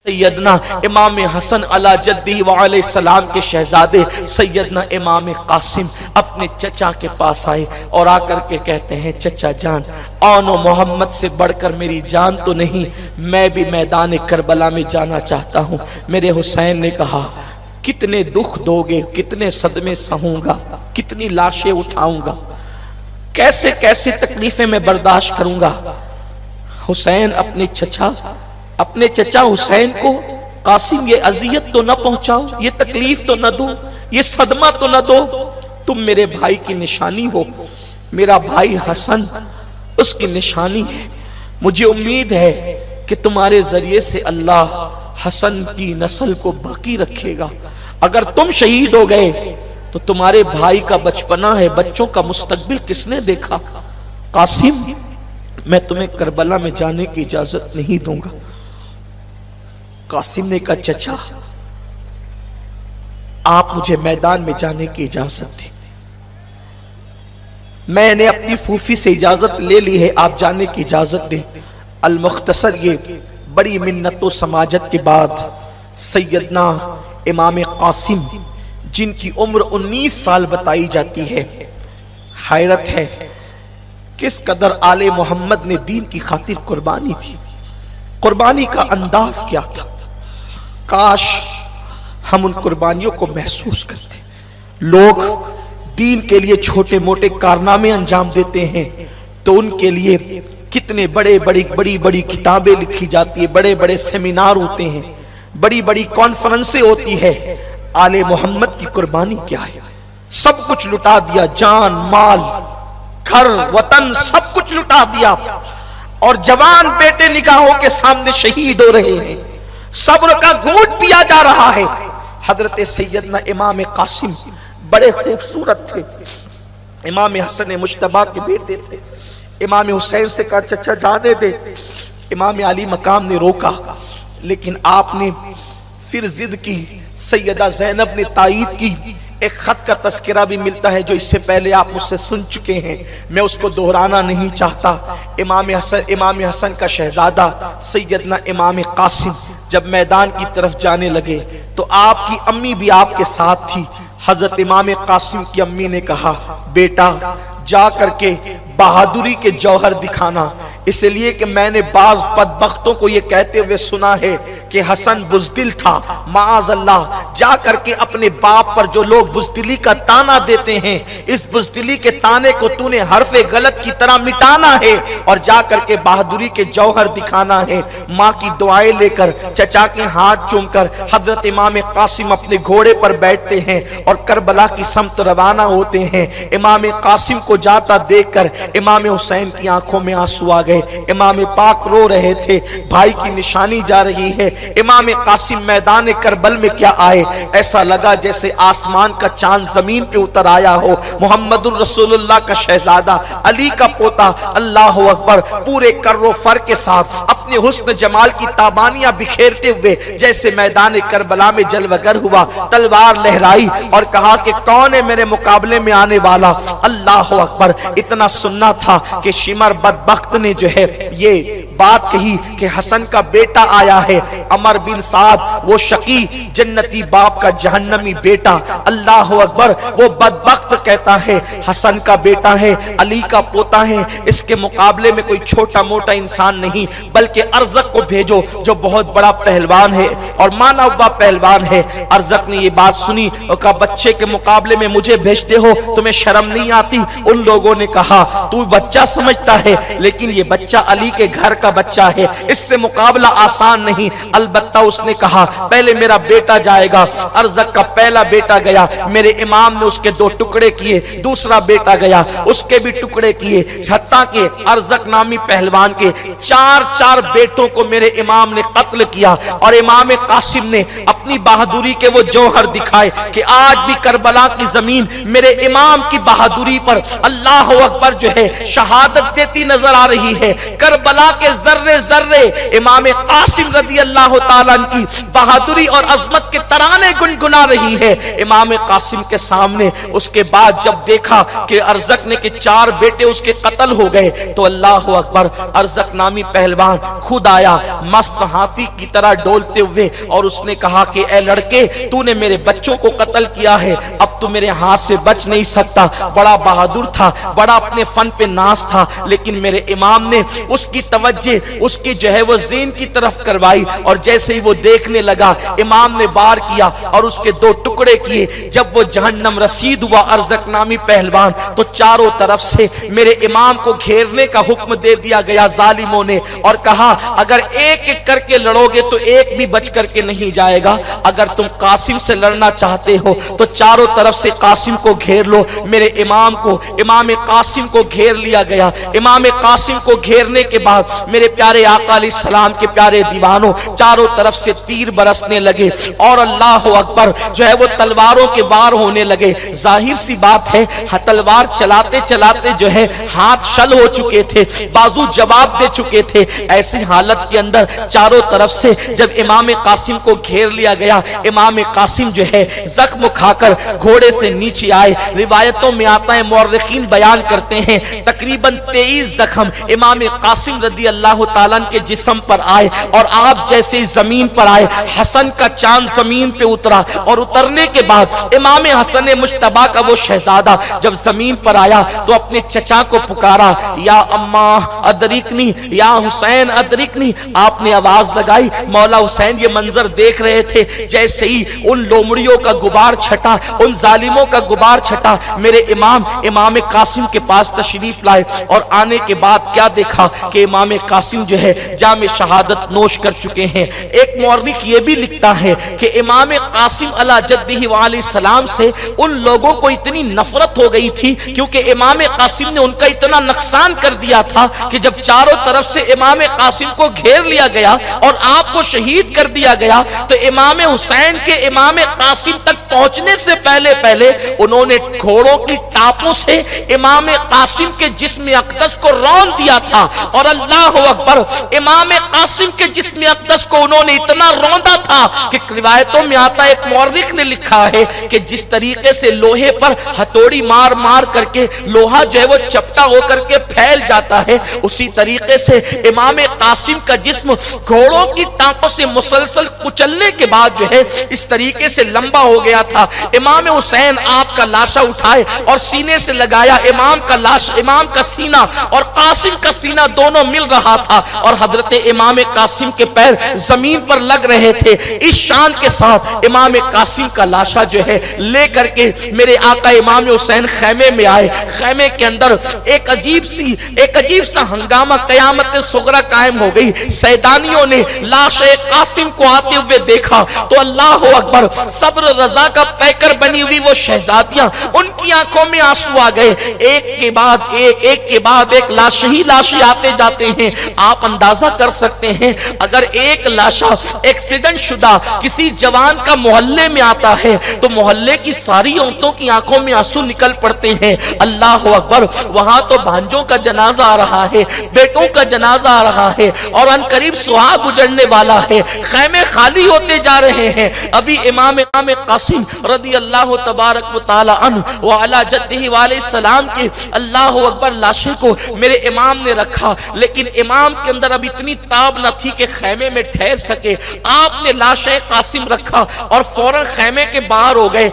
سیدنا امام حسن علی جدی و علیہ السلام کے شہزادے سیدنا امام قاسم اپنے چچا کے پاس آئے اور آ کر کے کہتے ہیں چچا جان، آن و محمد سے بڑھ کر میری جان تو نہیں، میں بھی میدان کربلا میں جانا چاہتا ہوں۔ میرے حسین نے کہا کتنے دکھ دو گے، کتنے صدمے سہوں گا، کتنی لاشیں اٹھاؤں گا، کیسے کیسے تکلیفیں میں برداشت کروں گا۔ حسین اپنے چچا حسین کو قاسم یہ اذیت تو نہ پہنچاؤ، یہ تکلیف تو نہ دو، یہ صدمہ تو نہ دو، تم میرے بھائی کی نشانی ہو، میرا بھائی حسن اس کی نشانی ہے، مجھے امید ہے کہ تمہارے ذریعے سے اللہ حسن کی نسل کو باقی رکھے گا۔ اگر تم شہید ہو گئے تو تمہارے بھائی کا بچپنا ہے، بچوں کا مستقبل کس نے دیکھا؟ قاسم میں تمہیں کربلا میں جانے کی اجازت نہیں دوں گا۔ قاسم نے کہا چچا آپ مجھے میدان میں جانے کی اجازت دیں، میں نے اپنی پھوپھی سے اجازت لے لی ہے، آپ جانے کی اجازت دیں۔ المختصر یہ بڑی منت و سماجت کے بعد سیدنا امام قاسم جن کی عمر 19 سال بتائی جاتی ہے، حیرت ہے کس قدر آل محمد نے دین کی خاطر قربانی تھی، قربانی کا انداز کیا تھا۔ کاش ہم ان قربانیوں کو محسوس کرتے۔ لوگ دین کے لیے چھوٹے موٹے کارنامے انجام دیتے ہیں تو ان کے لیے کتنے بڑی کتابیں لکھی جاتی ہیں، بڑے بڑے سیمینار ہوتے ہیں، بڑی بڑی کانفرنسیں ہوتی ہے۔ آل محمد کی قربانی کیا ہے؟ سب کچھ لٹا دیا، جان مال گھر وطن سب کچھ لٹا دیا، اور جوان بیٹے نگاہوں کے سامنے شہید ہو رہے ہیں، صبر کا گھونٹ پیا جا رہا ہے۔ حضرت سیدنا امام قاسم بڑے خوبصورت تھے، امام حسن مجتبیٰ کے بیٹے تھے۔ امام حسین سے کہا چچا جانے دے، امام علی مقام نے روکا، لیکن آپ نے پھر ضد کی۔ سیدہ زینب نے تائید کی۔ ایک خط کا تذکرہ بھی ملتا ہے جو اس سے پہلے آپ مجھ سے سن چکے ہیں، میں اس کو دہرانا نہیں چاہتا۔ امام حسن کا شہزادہ سیدنا امام قاسم جب میدان کی طرف جانے لگے تو آپ کی امی بھی آپ کے ساتھ تھی۔ حضرت امام قاسم کی امی نے کہا بیٹا جا کر کے بہادری کے جوہر دکھانا، اس لیے کہ میں نے بعض بدبختوں کو یہ کہتے ہوئے سنا ہے کہ حسن بزدل تھا، معاذ اللہ۔ جا کر کے اپنے باپ پر جو لوگ بزدلی کا تانا دیتے ہیں، اس بزدلی کے تانے کو تو نے حرف غلط کی طرح مٹانا ہے اور جا کر کے بہادری کے جوہر دکھانا ہے۔ ماں کی دعائیں لے کر، چچا کے ہاتھ چوم کر حضرت امام قاسم اپنے گھوڑے پر بیٹھتے ہیں اور کربلا کی سمت روانہ ہوتے ہیں۔ امام قاسم کو جاتا دیکھ کر امام حسین کی آنکھوں میں آنسو آ گئے، امام پاک رو رہے تھے، بھائی کی نشانی جا رہی ہے۔ امام قاسم میدان کربل میں کیا آئے، ایسا لگا جیسے آسمان کا چاند زمین پہ اتر آیا ہو۔ محمد الرسول اللہ کا شہزادہ، علی کا پوتا، اللہ اکبر، پورے کر و فر کے ساتھ اپنے حسن جمال کی تابانیاں بکھیرتے ہوئے جیسے میدان کربلا میں جلوگر ہوا، تلوار لہرائی اور کہا کہ کون ہے میرے مقابلے میں آنے والا۔ اللہ اکبر، اتنا سننا تھا کہ شمر بدبخت نے جو ہے یہ بات کہی کہ حسن کا بیٹا آیا ہے۔ عمر بن سعد، وہ شقی جنتی باپ کا جہنمی بیٹا، اللہ اکبر، وہ بدبخت کہتا ہے حسن کا بیٹا ہے، علی کا پوتا ہے، اس کے مقابلے میں کوئی چھوٹا موٹا انسان نہیں بلکہ ارزق کو بھیجو جو بہت بڑا پہلوان ہے اور مانا ہوا پہلوان ہے۔ ارزق نے یہ بات سنی اور کہا بچے کے مقابلے میں مجھے بھیجتے ہو، تمہیں شرم نہیں آتی؟ ان لوگوں نے کہا تو بچہ سمجھتا ہے لیکن یہ بچہ علی کے گھر کا بچہ ہے، اس سے مقابلہ آسان نہیں۔ البتہ اس نے کہا پہلے میرا بیٹا جائے گا۔ ارزق کا پہلا بیٹا گیا، میرے امام نے اس کے 2 ٹکڑے کیے، دوسرا بیٹا گیا، اس کے بھی ٹکڑے کیے، حتیٰ کہ ارزق نامی پہلوان کے 4 بیٹوں کو میرے امام نے قتل کیا۔ اور امام قاسم نے اپنی بہادری کے وہ جوہر دکھائے کہ آج بھی کربلا کی زمین میرے امام کی بہادری پر اللہ اکبر جو ہے شہادت دیتی نظر آ رہی ہے۔ کربلا کے ذرے ذرے امام قاسم رضی اللہ تعالیٰ عنہ کی بہادری اور عظمت کے ترانے گنگنا رہی ہے امام قاسم کے سامنے۔ اس کے بعد جب دیکھا کہ ارزق نے کہ 4 بیٹے اس کے قتل ہو گئے تو اللہ اکبر، ارزق نامی پہلوان خود آیا مست ہاتھی کی طرح ڈولتے ہوئے، اور اس نے کہا کہ اے لڑکے، تو نے میرے بچوں کو قتل کیا ہے، اب تو میرے ہاتھ سے بچ نہیں سکتا۔ بڑا بہادر تھا، بڑا اپنے فن پہ ناز تھا، لیکن میرے امام نے اس کی توجہ اس کی جو ہے وہ زین کی طرف کروائی، اور جیسے ہی وہ دیکھنے لگا امام نے وار کیا اور اس کے 2 ٹکڑے کیے۔ جب وہ جہنم رسید ہوا ارزق نامی پہلوان تو چاروں طرف سے میرے امام کو گھیرنے کا حکم دے دیا گیا ظالموں نے، اور کہا اگر ایک ایک کر کے لڑو گے تو ایک بھی بچ کر کے نہیں جائے گا، اگر تم قاسم سے لڑنا چاہتے ہو تو چاروں طرف سے قاسم کو گھیر لو۔ میرے امام کو، امام قاسم کو گھیر لیا گیا۔ امام قاسم کو گھیرنے کے بعد میرے پیارے آقا علیہ السلام کے پیارے دیوانوں، چاروں طرف سے تیر برسنے لگے، اور اللہ اکبر جو ہے وہ تلواروں کے وار ہونے لگے۔ ظاہر سی بات ہے تلوار چلاتے چلاتے جو ہے ہاتھ شل ہو چکے تھے، بازو جواب دے چکے تھے۔ ایسی حالت کے اندر چاروں طرف سے جب امام قاسم کو گھیر لیا گیا، امام قاسم جو ہے زخم کھا کر گھوڑے سے نیچے آئے۔ روایتوں میں آتا ہے، مورخین بیان کرتے ہیں تقریباً 23 زخم امام قاسم رضی اللہ تعالیٰ کے جسم پر آئے، اور آپ جیسے زمین پر آئے حسن کا چاند زمین پہ اترا، اور اترنے کے بعد امام حسن مجتبی کا وہ شہزادہ جب زمین پر آیا تو اپنے چچا کو پکارا، یا اماں ادرکنی، یا حسین ادرکنی۔ آپ نے آواز لگائی، مولا حسین یہ منظر دیکھ رہے تھے، جیسے ہی ان لومڑیوں کا غبار چھٹا، ان ظالموں کا غبار چھٹا، میرے امام قاسم کے پاس تشریف لائے، اور آنے کے بعد کیا دیکھا کہ امام قاسم جو ہے جام شہادت نوش کر چکے ہیں۔ ایک مورخ یہ بھی لکھتا ہے کہ امام قاسم علی جدہ وعلیہ السلام سے ان لوگوں کو اتنی نفرت ہو گئی تھی، کیونکہ امام قاسم نے ان کا اتنا نقصان کر دیا تھا کہ جب چاروں طرف سے امام قاسم کو گھیر لیا گیا اور آپ کو شہید کر دیا گیا، تو امام حسین کے امام قاسم تک پہنچنے سے پہلے انہوں نے گھوڑوں کی ٹاپوں سے امام قاسم کے جسم اقدس کو رون دیا تھا، اور اللہ اکبر، امام قاسم کے جسم اقدس کو انہوں نے اتنا روندا تھا کہ روایتوں میں آتا ہے، ایک مورخ نے لکھا ہے کہ جس طریقے سے لوہے پر ہتھوڑی مار مار کر کے لوہا جو ہے وہ چپٹا ہو کر کے پھیل جاتا ہے، اسی طریقے سے امام قاسم کا جسم گھوڑوں کی ٹانپوں سے مسلسل کچلنے کے بعد جو ہے اس طریقے سے لمبا ہو گیا تھا۔ امام حسین آپ کا لاشا اٹھائے اور سینے سے لگایا، امام کا سینہ اور قاسم کا سینہ دونوں مل رہا تھا، اور حضرت امام قاسم کے پیر زمین پر لگ رہے تھے۔ اس شان کے ساتھ امام قاسم کا لاشا جو ہے لے کر کے میرے آقا امام حسین خیمے میں آئے۔ خیمے کے اندر ایک عجیب سا ہنگامہ، قیامت صغرا قائم ہو گئی۔ سیدانیوں نے لاش قاسم کو آتے ہوئے دیکھا تو اللہ اکبر، صبر رضا کا پیکر بنی ہوئی وہ شہزادیاں، ان کی آنکھوں میں آنسو آ گئے۔ ایک کے بعد ایک لاشیں آتے جاتے ہیں۔ آپ اندازہ کر سکتے ہیں اگر ایک لاشا ایکسیڈنٹ شدہ کسی جوان کا محلے میں آتا ہے تو محلے کی ساری عورتوں کی آنکھوں میں آنسو نکل پڑتے ہیں۔ اللہ اکبر، وہاں تو بھانجوں کا جنازہ آ رہا ہے، بیٹوں کا جنازہ آ رہا ہے، اور ان قریب سہاگ گزرنے والا ہے، خیمے خالی ہوتے جا رہے ہیں۔ ابھی امام قاسم رضی اللہ تبارک و تعالی عنہ وعلی جدہ وعلیہ السلام کی اللہ اکبر لاشے کو میرے امام نے رکھا، لیکن امام کے اندر اب اتنی تاب نہ تھی کہ خیمے میں ٹھہر سکے۔ آپ نے لاش قاسم رکھا اور فوراً خیمے کے باہر ہو گئے۔